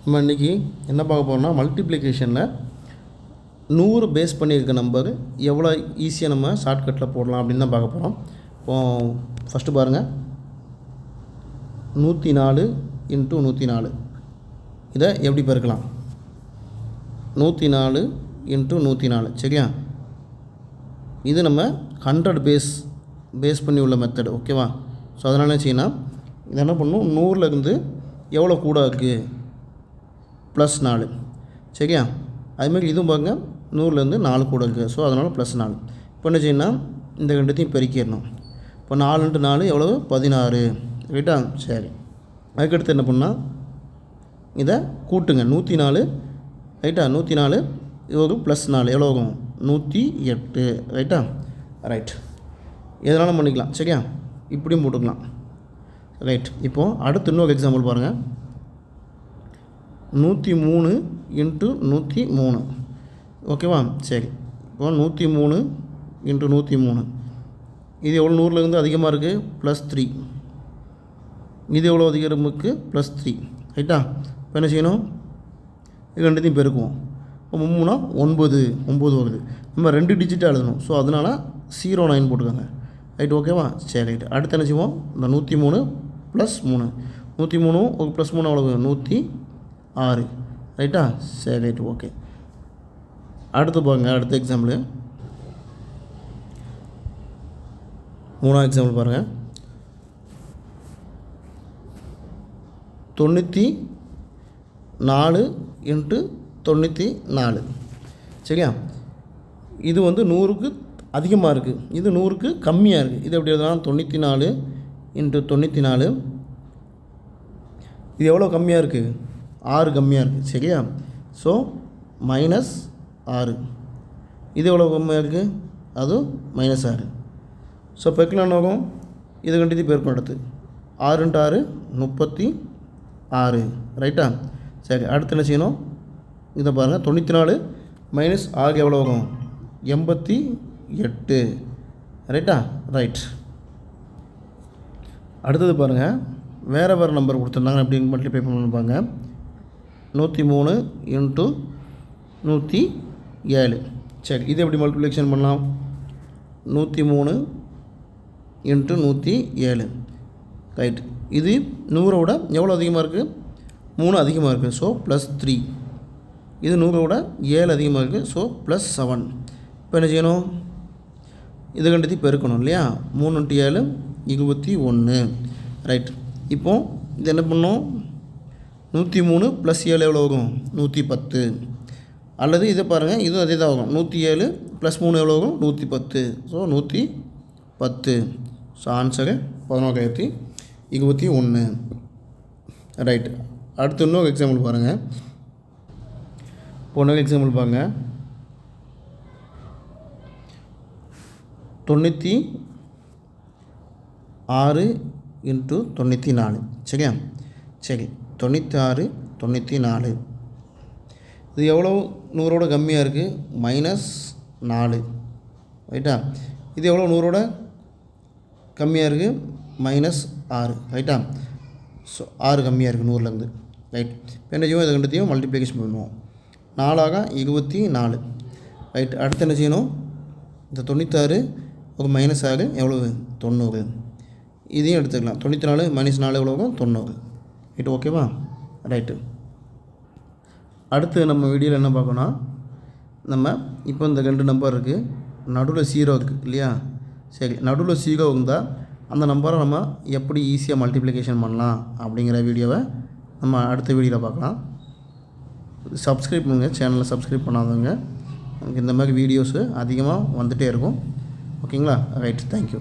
நம்ம இன்றைக்கி என்ன பார்க்க போகிறோம்னா மல்டிப்ளிகேஷனில் 100 பேஸ் பண்ணியிருக்க நம்பர் எவ்வளோ ஈஸியாக நம்ம ஷார்ட்கட்டில் போடலாம் அப்படின்னு தான் பார்க்க போகிறோம். இப்போது ஃபஸ்ட்டு பாருங்கள், 104 × 104 இதை எப்படி பெருக்கலாம்? 104 × 104 சரியா? இது நம்ம 100 பேஸ் பண்ணி உள்ள மெத்தடு, ஓகேவா? ஸோ அதனால் என்ன செய்யணும், இதை என்ன பண்ணணும், 100லேருந்து எவ்வளோ கூட இருக்குது, +4 சரியா? அதுமாதிரி இதுவும் பாருங்க, 100லேருந்து 4 கூட இருக்குது, ஸோ அதனால் +4. இப்போ என்ன செய்யணும், இந்த ரெண்டுத்தையும் பெருக்கிடணும். இப்போ 4 × 4 எவ்வளவு, 16 ரைட்டா? சரி, அதுக்கடுத்து என்ன பண்ணால் இதை கூட்டுங்க, 104 ரைட்டா? 104 இது ஒரு +4 எவ்வளோ ஆகும், 108 ரைட்டா? ரைட், எதனாலும் பண்ணிக்கலாம் சரியா? இப்படியும் போட்டுக்கலாம் ரைட். இப்போது அடுத்து இன்னொரு எக்ஸாம்பிள் பாருங்கள், 103 × 103 ஓகேவா? சரி, இப்போ 103 × 103 இது எவ்வளோ, 100லேருந்து அதிகமாக இருக்குது, +3. இது எவ்வளோ அதிகம் இருக்குது, +3 ரைட்டா? இப்போ என்ன செய்யணும், இது ரெண்டுத்தையும் பெருக்குவோம். இப்போ 3 9 வருது. நம்ம 2 டிஜிட்டாக எழுதணும், ஸோ அதனால் 09 போட்டுக்கோங்க ரைட், ஓகேவா? சரி ரைட். அடுத்து என்ன செய்வோம், இந்த 103 + 3 103 ஒரு +3 எவ்வளவு, 106 ரைட்டா? சரி ரைட், ஓகே. அடுத்து பாருங்கள், அடுத்த எக்ஸாம்பிள், 3ஆவது எக்ஸாம்பிள் பாருங்கள், 94 × 94 சரியா? இது வந்து 100க்கு அதிகமாக இருக்குது, இது 100க்கு கம்மியாக இருக்குது. இது எப்படி எழுதலாம், 94 × 94 இது எவ்வளோ கம்மியாக இருக்குது, 6 கம்மியாக இருக்குது சரியா? ஸோ -6. இது எவ்வளோ கம்மியாக இருக்குது, அதுவும் -6. ஸோ பெருக்கலாம் ஆகும், இது கண்டிப்பாக பெருக்கணும். அடுத்து 6 × 6 36 ரைட்டா? சரி, அடுத்து என்ன செய்யணும், இதை பாருங்கள், 94 - 6 எவ்வளோ ஆகும், 88 ரைட்டா? ரைட். அடுத்தது பாருங்கள், வேறு நம்பர் கொடுத்துருந்தாங்க, எப்படி மல்டிப்ளை பண்ணிப்பாங்க, 103 × 107 சரி, இது எப்படி மல்டிப்ளிகேஷன் பண்ணலாம், 103 × 107 ரைட். இது 100 எவ்வளோ அதிகமாக இருக்குது, 3 அதிகமாக இருக்குது, ஸோ +3. இது 100 7 அதிகமாக இருக்குது, ஸோ +7. இப்போ என்ன செய்யணும், இது ரெண்டுத்தையும் பெருக்கணும் இல்லையா, 3 × 7 21 ரைட். இப்போது இது என்ன பண்ணோம், 103 + 7 எவ்வளோ ஆகும், 110. அல்லது இதை பாருங்கள், இதுவும் அதே தான் ஆகும், 107 + 3 எவ்வளோ ஆகும், 110, ஸோ 110. So answer 11,021 right. அடுத்து இன்னொரு எக்ஸாம்பிள் பாருங்கள், இன்னொரு எக்ஸாம்பிள் பாருங்கள், 96 × 94 சரியா? சரி, 96 94 இது எவ்வளோ, 100 கம்மியாக இருக்குது, -4 ரைட்டா? இது எவ்வளோ, 100 கம்மியாக இருக்குது, -6 ரைட்டா? ஸோ 6 கம்மியாக இருக்குது 100லேருந்து ரைட். இப்போ என்ன செய்வோம், இது ரெண்டுத்தையும் மல்டிப்ளிகேஷன் பண்ணுவோம், 4 × 24 ரைட். அடுத்து என்ன செய்யணும், இந்த 96 ஒரு -6 எவ்வளவு, 90. இதையும் எடுத்துக்கலாம், 94 - 4 எவ்வளோ, 90 ரைட், ஓகேவா? ரைட்டு. அடுத்து நம்ம வீடியோவில் என்ன பார்க்கணும், நம்ம இப்போ இந்த 2 நம்பர் இருக்குது, நடுவில் 0 இருக்குது இல்லையா? சரி, நடுவில் 0 இருந்தால் அந்த நம்பரை நம்ம எப்படி ஈஸியாக மல்டிப்ளிகேஷன் பண்ணலாம் அப்படிங்கிற வீடியோவை நம்ம அடுத்த வீடியோவில் பார்க்கலாம். சப்ஸ்கிரைப் பண்ணுங்கள், சேனலை சப்ஸ்கிரைப் பண்ணாதவங்க, இந்த மாதிரி வீடியோஸு அதிகமாக வந்துகிட்டே இருக்கும், ஓகேங்களா? Right, thank you.